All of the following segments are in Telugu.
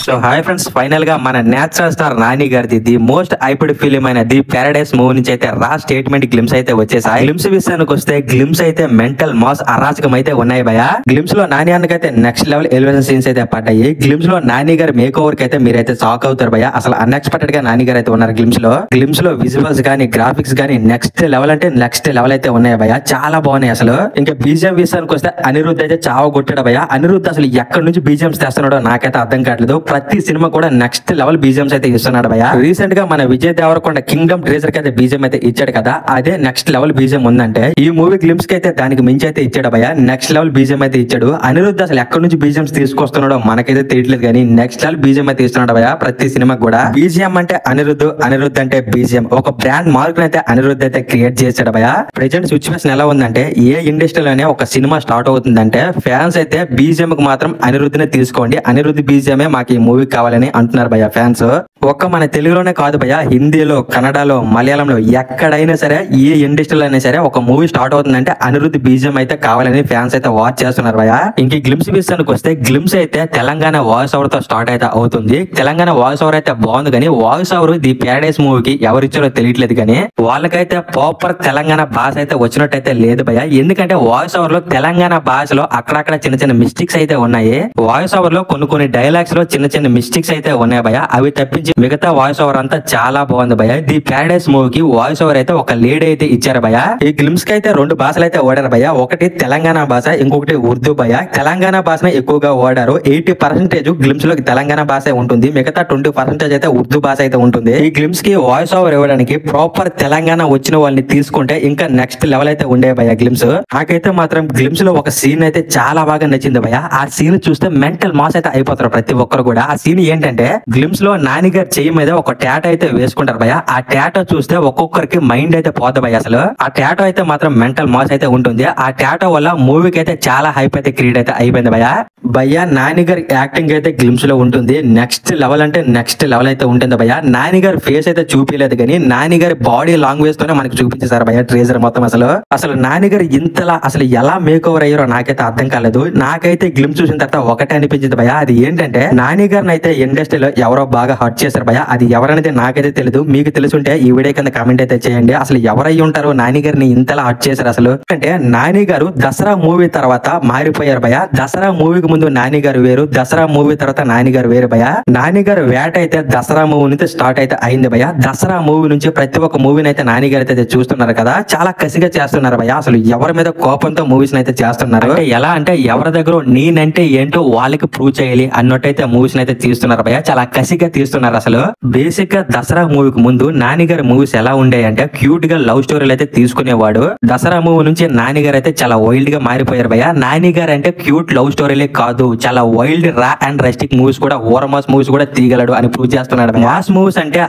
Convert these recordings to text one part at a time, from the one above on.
సో హాయ్ ఫ్రెండ్స్, ఫైనల్ గా మన నేచురల్ స్టార్ నాని గారిది ది మోస్ట్ హైప్డ్ ఫిలిం అయిన ది పారడైస్ మూవీ నుంచి అయితే రా స్టేట్మెంట్ గ్లిమ్స్ అయితే వచ్చేసాయి. గ్లిమ్స్ విషయానికి వస్తే గ్లిమ్స్ అయితే మెంటల్ మాస్ అరాచకం అయితే ఉన్నాయి భయ. గ్లిమ్స్ లో నాని అన్నకైతే నెక్స్ట్ లెవెల్ ఎలివేషన్ సీన్స్ అయితే పడ్డాయి. గ్లిమ్స్ లో నాని గారి మేక్ ఓవర్ కి అయితే మీరైతే షాక్ అవుతారు భయ. అసలు అన్ఎక్స్పెక్టెడ్ గా నాని గారు అయితే ఉన్నారు గ్లిమ్స్ లో విజువల్స్ గానీ గ్రాఫిక్స్ గానీ నెక్స్ట్ లెవెల్ అంటే నెక్స్ట్ లెవెల్ అయితే ఉన్నాయి భయ. చాలా బాగున్నాయి అసలు. ఇంకా బీజిఎం విషయానికి వస్తే అనిరుద్ధ్ అయితే చావ కొట్టాడు భయ. అనిరుద్ధ్ అసలు ఎక్కడి నుంచి బీజిఎంస్ తెస్తున్నాడో నాకైతే అర్థం కావట్లేదు. ప్రతి సినిమా కూడా నెక్స్ట్ లెవెల్ బీజిఎంస్ అయితే ఇస్తున్నాడు భయ. రీసెంట్ గా మన విజయ్ దేవరకొండ కింగ్డమ్ ట్రేజర్ కి అయితే బీజిఎం అయితే ఇచ్చాడు కదా, అదే నెక్స్ట్ లెవెల్ బీజిఎం ఉందంటే ఈ మూవీ గ్లిమ్స్ కి అయితే దానికి మించి అయితే ఇచ్చాడు భయ. నెక్స్ట్ లెవెల్ బీజిఎం అయితే ఇచ్చాడు. అనిరుద్ధ్ అసలు ఎక్కడి నుంచి బీజిఎంస్ తీసుకొస్తున్నాడో మనకైతే తెలియట్లేదు కానీ నెక్స్ట్ లెవెల్ బీజిఎం అయితే ఇస్తున్నాడు భయ. ప్రతి సినిమా కూడా బీజిఎం అంటే అనిరుద్ధ్ అంటే బీజిఎం ఒక బ్రాండ్ మార్క్ అయితే అనిరుద్ధ్ అయితే క్రియేట్ చేశాడు భయ. ప్రెజెంట్ సిచ్యువేషన్ ఎలా ఉందంటే ఏ ఇండస్ట్రీలోనే ఒక సినిమా స్టార్ట్ అవుతుందంటే ఫ్యాన్స్ అయితే బీజిఎం కి మాత్రం అనిరుద్ధ్ నే తీసుకోండి, అనిరుద్ధ్ బీజిఎమే మాకు ఈ మూవీ కావాలని అంటున్నారు భయ ఫ్యాన్స్. ఒక్క మన తెలుగులోనే కాదు భయ, హిందీలో, కన్నడలో, మలయాళంలో ఎక్కడైనా సరే ఏ ఇండస్ట్రీలో అయినా సరే ఒక మూవీ స్టార్ట్ అవుతుందంటే అనిరుద్ధ్ బీజిఎం అయితే కావాలని ఫ్యాన్స్ అయితే వాచ్ చేస్తున్నారు భయ. ఇంక గ్లిమ్స్ విషయానికి వస్తే గ్లిమ్స్ అయితే తెలంగాణ వాయిస్ ఓవర్ తో స్టార్ట్ అయితే అవుతుంది. తెలంగాణ వాయిస్ ఓవర్ అయితే బాగుంది కానీ వాయిస్ ఓవర్ ది పారడైస్ మూవీకి ఎవరిచ్చారో తెలియట్లేదు కానీ వాళ్ళకైతే ప్రాపర్ తెలంగాణ భాష అయితే వచ్చినట్టయితే లేదు భయ. ఎందుకంటే వాయిస్ ఓవర్ లో తెలంగాణ భాషలో అక్కడక్కడ చిన్న చిన్న మిస్టేక్స్ అయితే ఉన్నాయి. వాయిస్ ఓవర్ లో కొన్ని డైలాగ్స్ లో చిన్న చిన్న మిస్టేక్స్ అయితే ఉన్నాయి భయ. అవి తప్పించి మిగతా వాయిస్ ఓవర్ అంతా చాలా బాగుంది భయ. ది పారడైస్ మూవీకి వాయిస్ ఓవర్ అయితే ఒక లీడ్ అయితే ఇచ్చారు భయ. ఈ గ్లిమ్స్ కి అయితే రెండు భాషలు అయితే వాడారు భయ. ఒకటి తెలంగాణ భాష, ఇంకొకటి ఉర్దూ భయ. తెలంగాణ భాషను ఎక్కువగా వాడారు. 80% గ్లిమ్స్ లో తెలంగాణ భాష ఉంటుంది, మిగతా 20% అయితే ఉర్దూ భాష అయితే ఉంటుంది. ఈ గ్లిమ్స్ కి వాయిస్ ఓవర్ ఇవ్వడానికి ప్రాపర్ తెలంగాణ వచ్చిన వాళ్ళని తీసుకుంటే ఇంకా నెక్స్ట్ లెవెల్ అయితే ఉండే భయ గ్లిమ్స్. నాకైతే మాత్రం గ్లిమ్స్ లో ఒక సీన్ అయితే చాలా బాగా నచ్చింది భయ. ఆ సీన్ చూస్తే మెంటల్ మాస్ అయితే అయిపోతారు ప్రతి ఒక్కరు కూడా. ఆ సీన్ ఏంటంటే గ్లిమ్స్ లో నాని గారి చెయ్యి మీద ఒక టాటో అయితే వేసుకుంటారు భయ. ఆ టాటో చూస్తే ఒక్కొక్కరికి మైండ్ అయితే పోదు భయ. అసలు ఆ టాటో అయితే మాత్రం మెంటల్ మాస్ అయితే ఉంటుంది. ఆ టాటో వల్ల మూవీకి అయితే చాలా హైప్ అయితే క్రియేట్ అయితే అయిపోయింది భయ. నాని గారి యాక్టింగ్ అయితే గ్లిమ్స్ లో ఉంటుంది. నెక్స్ట్ లెవెల్ అంటే నెక్స్ట్ లెవెల్ అయితే ఉంటుంది భయ. నాని గారి ఫేస్ అయితే చూపించలేదు కానీ నాని గారి బాడీ లాంగ్వేజ్ తోనే మనకి చూపించేశారు భయ ట్రేజర్ మొత్తం. అసలు నాని గారు ఇంతలా అసలు ఎలా మేక్ ఓవర్ అయ్యారో నాకైతే అర్థం కాలేదు. నాకైతే గ్లిమ్స్ చూసిన తర్వాత ఒకటే అనిపించింది భయ, అది ఏంటంటే నాని గారిని అయితే ఇండస్ట్రీలో ఎవరో బాగా హర్ట్ చేశారు భయ. అది ఎవరనేది నాకైతే తెలియదు. మీకు తెలుసుంటే ఈ వీడియో కింద కామెంట్ అయితే చేయండి. అసలు ఎవరై ఉంటారో నాని గారిని ఇంతలా హర్ట్ చేశారు. అసలు అంటే నాని గారు దసరా మూవీ తర్వాత మారిపోయారు భయ. దసరా మూవీకి ముందు నాని గారు వేరు, దసరా మూవీ తర్వాత నాని గారు వేరు భయ. నాని గారు వేట అయితే దసరా మూవీ నుంచి స్టార్ట్ అయితే అయింది భయ. దసరా మూవీ నుంచి ప్రతి ఒక్క మూవీని అయితే నాని గారు అయితే చూస్తున్నారు కదా, చాలా కసిగా చేస్తున్నారు భయ. అసలు ఎవరి మీద కోపంతో మూవీస్ అయితే చేస్తున్నారు. ఎలా అంటే ఎవరి దగ్గర నేనంటే ఏంటో వాళ్ళకి ప్రూవ్ చేయాలి అన్నట్టయితే మూవీస్ అయితే తీస్తున్నారు భయ. చాలా కసిగా తీస్తున్నారు. అసలు బేసిక్ గా దసరా మూవీకి ముందు నాని గారి మూవీస్ ఎలా ఉండేవి అంటే క్యూట్ గా లవ్ స్టోరీలు అయితే తీసుకునేవాడు. దసరా మూవీ నుంచి నాని గారు అయితే చాలా వైల్డ్ గా మారిపోయారు భయ. నాని గారు అంటే క్యూట్ లవ్ స్టోరీలే కాదు, చాలా వైల్డ్ రా అండ్ రెస్టిక్ మూవీస్ కూడా, ఓవర్ మాస్ మూవీస్ కూడా తీయగలడు అని ప్రూవ్ చేస్తున్నాడు. మాస్ మూవీస్ అంటే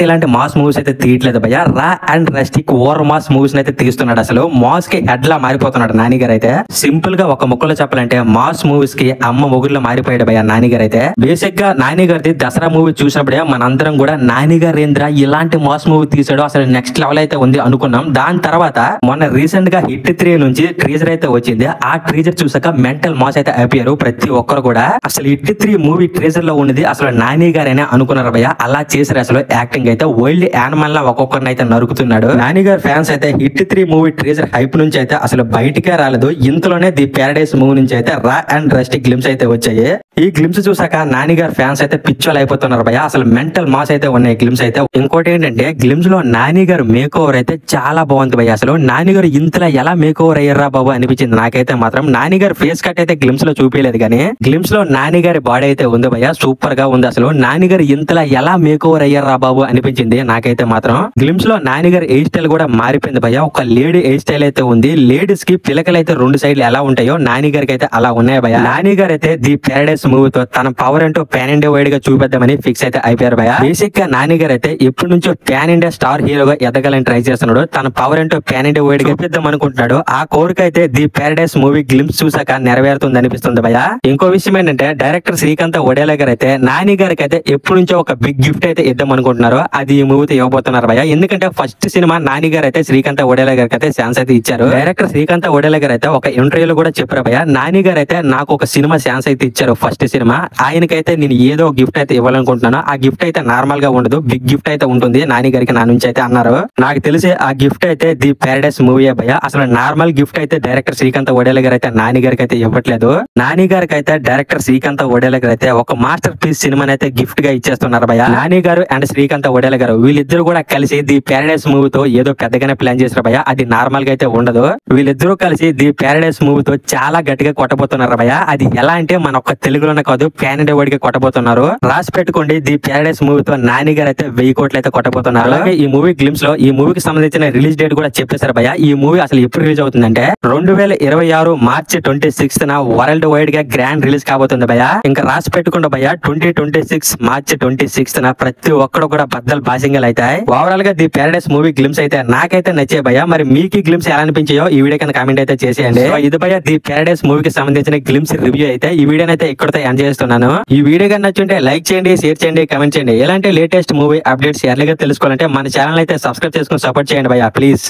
ఇలాంటి మాస్ మూవీస్ అయితే తీయట్లేదు భయ. రా అండ్ రెస్టిక్ ఓవర్ మాస్ మూవీస్ అయితే తీస్తున్నాడు. అసలు మాస్ కి హెడ్ లా మారిపోతున్నాడు నాని గారు అయితే. సింపుల్ గా ఒక ముక్కలో చెప్పాలంటే మాస్ మూవీస్ కి అమ్మ మొగుడులో మారిపోయాడు భయ నాని గారు అయితే. బేసిక్ గా నాని గారిది దసరా మూవీ చూసినప్పుడే మనందరం కూడా నాని గారు ఏంద్రా ఇలాంటి మాస్ మూవీ తీసాడు, అసలు నెక్స్ట్ లెవెల్ అయితే ఉంది అనుకున్నాం. దాని తర్వాత మొన్న రీసెంట్ గా హిట్ 3 నుంచి ట్రీజర్ అయితే వచ్చింది. ఆ ట్రీజర్ చూసాక మెంటల్ మాస్ అయితే అయిపోయారు ప్రతి ఒక్కరు కూడా. అసలు హిట్ 3 మూవీ ట్రీజర్ లో ఉన్నది అసలు నాని గారేనే అనుకున్నారు భయ. అలా చేశారు. అసలు యాక్టింగ్ అయితే వైల్డ్ యానిమల్ లా ఒక్కొక్కరిని అయితే నరుకుతున్నాడు. నాని గారి ఫ్యాన్స్ అయితే హిట్ 3 మూవీ ట్రీజర్ హైప్ నుంచి అయితే అసలు బయటికే రాలేదు. ఇంతలోనే ది పారడైస్ మూవీ నుంచి అయితే రా అండ్ రెస్టిక్ గ్లిమ్స్ అయితే వచ్చాయి. ఈ గ్లిమ్స్ చూసాక నాని గారి ఫ్యాన్స్ అయితే పిచ్చోలు అయిపోతున్నారు భయ. అసలు మెంటల్ మాస్ అయితే ఉన్నాయి గ్లిమ్స్ అయితే. ఇంకోటి ఏంటంటే గ్లిమ్స్ లో నాని గారు మేక్ ఓవర్ అయితే చాలా బాగుంది భయ. అసలు నాని గారు ఇంతలా ఎలా మేక్ ఓవర్ అయ్యారా బాబు అనిపించింది నాకైతే మాత్రం. నాని గారి ఫేస్ కట్ అయితే గ్లిమ్స్ లో చూపించలేదు కానీ గ్లిమ్స్ లో నాని గారి బాడీ అయితే ఉంది భయ, సూపర్ గా ఉంది. అసలు నాని గారు ఇంతలా ఎలా మేక్ ఓవర్ అయ్యారా బాబు అనిపించింది నాకైతే మాత్రం. గ్లిమ్స్ లో నాని గారి హెయిర్ స్టైల్ కూడా మారిపోయింది భయ. ఒక లేడీ హెయిర్ స్టైల్ అయితే ఉంది. లేడీస్ కి పిలకలు అయితే 2 సైడ్లు ఎలా ఉంటాయో నాని గారికి అయితే అలా ఉన్నాయి భయ. నాని గారు అయితే ది పారడైస్ మూవీతో తన పవర్ అంటూ పాన్ ఇండియా వైడ్ గా చూపిద్దామని ఫిక్స్ అయితే అయిపోయారు భయ. బేసిక్ గా నాని గారు అయితే ఎప్పటి నుంచో ప్యాన్ ఇండియా స్టార్ హీరోగా ఎదగాలని ట్రై చేస్తున్నాడు. తన పవర్ ఏంటో ప్యాన్ ఇండియా వైడ్ గా చూపిద్దాం అనుకుంటున్నాడు. ఆ కోరిక అయితే ది ప్యారడైస్ మూవీ గ్లిమ్స్ చూసాక నెరవేరుతుంది అనిపిస్తుంది భయ. ఇంకో విషయం ఏంటంటే డైరెక్టర్ శ్రీకాంత్ వడేలా గారు అయితే నాని గారికి అయితే ఎప్పటి నుంచో ఒక బిగ్ గిఫ్ట్ అయితే ఇద్దాం అనుకుంటున్నారు. అది ఈ మూవీతో ఇవ్వబోతున్నారు భయ. ఎందుకంటే ఫస్ట్ సినిమా నాని గారు అయితే శ్రీకాంత్ వడేలా గారికి అయితే ఛాన్స్ అయితే ఇచ్చారు. డైరెక్టర్ శ్రీకాంత్ వడేలా గారు అయితే ఒక ఇంటర్వ్యూలో కూడా చెప్పారు భయ, నాని గారు అయితే నాకు ఒక సినిమా ఛాన్స్ అయితే ఇచ్చారు. ఫస్ట్ సినిమా ఆయనకైతే నేను ఏదో గిఫ్ట్ అయితే ఇవ్వాలనుకుంటున్నాను. ఆ గిఫ్ట్ అయితే నార్మల్ గా ఉండదు, బిగ్ గిఫ్ట్ అయితే ఉంటుంది నాని గారికి నా నుంచి అయితే అన్నారు. నాకు తెలిసి ఆ గిఫ్ట్ అయితే ది ప్యారడైస్ మూవీ భయ. అసలు నార్మల్ గిఫ్ట్ అయితే డైరెక్టర్ శ్రీకాంత్ వడేలా గారు అయితే నాని గారికి అయితే ఇవ్వట్లేదు. నాని గారికి అయితే డైరెక్టర్ శ్రీకాంత్ వడేలా గారు అయితే ఒక మాస్టర్ పీస్ సినిమాని అయితే గిఫ్ట్ గా ఇచ్చేస్తున్నారు భయ. నాని గారు అండ్ శ్రీకాంత్ వడేలా గారు వీళ్ళిద్దరు కూడా కలిసి ది ప్యారడైస్ మూవీతో ఏదో పెద్దగానే ప్లాన్ చేశారు భయ. అది నార్మల్ గా అయితే ఉండదు. వీళ్ళిద్దరూ కలిసి ది ప్యారడైస్ మూవీతో చాలా గట్టిగా కొట్టబోతున్నారు భయ. అది ఎలా అంటే మన ఒక్క తెలుగులోనే కాదు ప్యాన్ ఇండియా వైడ్ గా కొట్టబోతున్నారు. రాసి పెట్టుకోండి, ది ప్యారడైస్ మూవీతో నాని గారు అయితే 1000 కోట్లు అయితే కొట్టబోతున్నారు. అలాగే ఈ మూవీ గ్లిమ్స్ లో ఈ మూవీకి సంబంధించిన రిలీజ్ డేట్ కూడా చెప్పేశారు భయ. ఈ మూవీ అసలు ఎప్పుడు రిలీజ్ అవుతుందంటే 2026 మార్చి 26న వరల్డ్ వైడ్ గా గ్రాండ్ రిలీజ్ కాబోతుంది భయ. ఇంకా రాసి పెట్టుకుంటా భయ 2026 మార్చి 26న ప్రతి ఒక్కడు కూడా బద్దలు బాసింగలు అవుతాయి. ఓవరాల్ గా ది ప్యారడైస్ మూవీ గ్లిమ్స్ అయితే నాకైతే నచ్చే భయ. మరి మీకు గ్లిమ్స్ ఎలా అనిపించాయో ఈ వీడియో కింద కామెంట్ అయితే చేసేయండి. ఇది భయ ది ప్యారడైస్ మూవీకి సంబంధించిన గ్లిమ్స్ రివ్యూ అయితే ఈ వీడియో అయితే ఇక్కడతో ఎంజాయ్ చేస్తున్నాను. ఈ వీడియో కన్నా నచ్చుంటే లైక్ చేయండి, షేర్ చేయండి, కామెంట్ చేయండి. ఎలాంటి లేటెస్ట్ మూవీ అప్డేట్స్ ఎర్లీగా తెలుసుకోవాలంటే మన ఛానల్ అయితే సబ్స్క్రైబ్ చేసుకుని సపోర్ట్ చేయండి భయ ప్లీజ్.